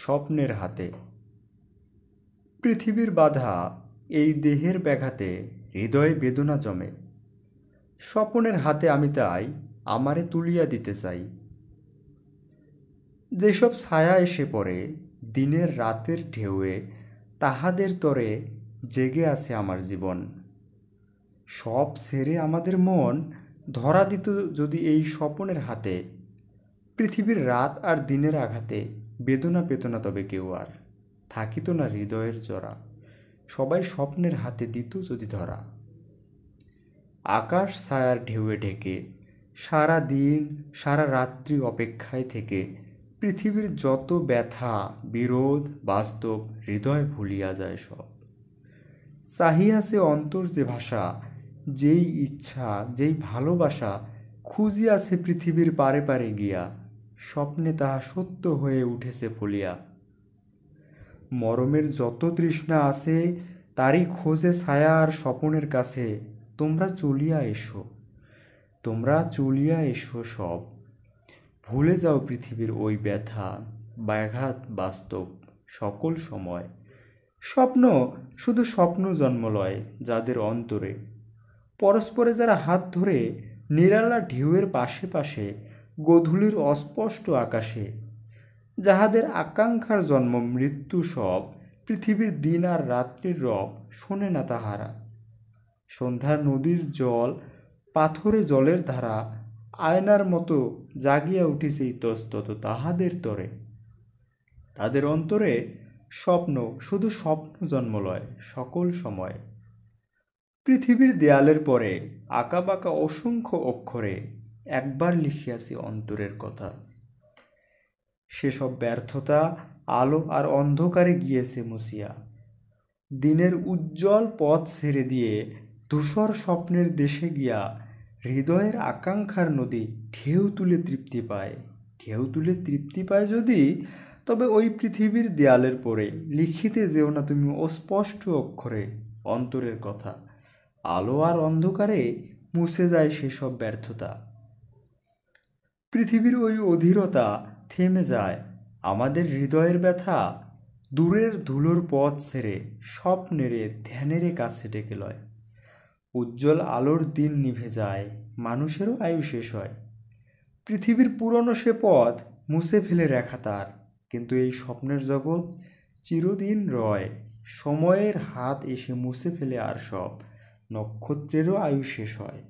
স্বপ্নের হাতে। পৃথিবীর বাধা এই দেহের ব্যাঘাতে হৃদয়ে বেদনা জমে। স্বপনের হাতে আমি তাই আমারে তুলিয়া দিতে চাই। যেসব ছায়া এসে পড়ে দিনের রাতের ঢেউয়ে, তাহাদের তরে জেগে আছে আমার জীবন। সব ছেড়ে আমাদের মন ধরা দিত যদি এই স্বপনের হাতে, পৃথিবীর রাত আর দিনের আঘাতে বেদনা পেত না তবে কেউ আর, থাকিত না হৃদয়ের জরা, সবাই স্বপ্নের হাতে দিত যদি ধরা। আকাশ ছায়ার ঢেউয়ে ঢেকে সারা দিন সারা রাত্রি অপেক্ষায় থেকে পৃথিবীর যত ব্যথা বিরোধ বাস্তব হৃদয় ভুলিয়া যায় সব। চাহিয়াছে অন্তর যে ভাষা, যেই ইচ্ছা যেই ভালোবাসা খুঁজিয়াছে পৃথিবীর পারে পারে গিয়া, স্বপ্নে তাহা সত্য হয়ে উঠেছে ফলিয়া। মরমের যত তৃষ্ণা আছে তারই খোঁজে ছায়া আর স্বপনের কাছে, তোমরা চলিয়া এসো, তোমরা চলিয়া এসো সব। ভুলে যাও পৃথিবীর ওই ব্যথা ব্যাঘাত বাস্তব সকল সময়। স্বপ্ন শুধু স্বপ্ন জন্ম লয় যাদের অন্তরে, পরস্পরে যারা হাত ধরে নিরালা ঢেউয়ের পাশে পাশে গোধূলির অস্পষ্ট আকাশে, যাহাদের আকাঙ্ক্ষার জন্ম মৃত্যু সব, পৃথিবীর দিন আর রাত্রির রব শোনে না তাহারা। সন্ধ্যার নদীর জল পাথরে জলের ধারা আয়নার মতো জাগিয়া উঠিছে ইতস্তত তাহাদের তরে। তাদের অন্তরে স্বপ্ন শুধু স্বপ্ন জন্ম লয় সকল সময়। পৃথিবীর দেয়ালের পরে আঁকাবাঁকা অসংখ্য অক্ষরে একবার লিখিয়াছি অন্তরের কথা। সেসব ব্যর্থতা আলো আর অন্ধকারে গিয়েছে মুছিয়া, দিনের উজ্জ্বল পথ ছেড়ে দিয়ে ধূসর স্বপ্নের দেশে গিয়া হৃদয়ের আকাঙ্ক্ষার নদী ঢেউ তুলে তৃপ্তি পায়। ঢেউ তুলে তৃপ্তি পায় যদি, তবে ওই পৃথিবীর দেয়ালের পরে লিখিতে যেও না তুমি অস্পষ্ট অক্ষরে অন্তরের কথা। আলো আর অন্ধকারে মুছে যায় সেসব ব্যর্থতা। পৃথিবীর ওই অধীরতা থেমে যায়, আমাদের হৃদয়ের ব্যথা দূরের ধুলোর পথ ছেড়ে স্বপ্নেরে ধ্যানেরে কাছে ডেকে লয়। উজ্জ্বল আলোর দিন নিভে যায়, মানুষেরও আয়ু শেষ হয়। পৃথিবীর পুরনো সে পথ মুছে ফেলে রেখা তার, কিন্তু এই স্বপ্নের জগৎ চিরদিন রয়। সময়ের হাত এসে মুছে ফেলে আর সব, নক্ষত্রেরও আয়ু শেষ হয়।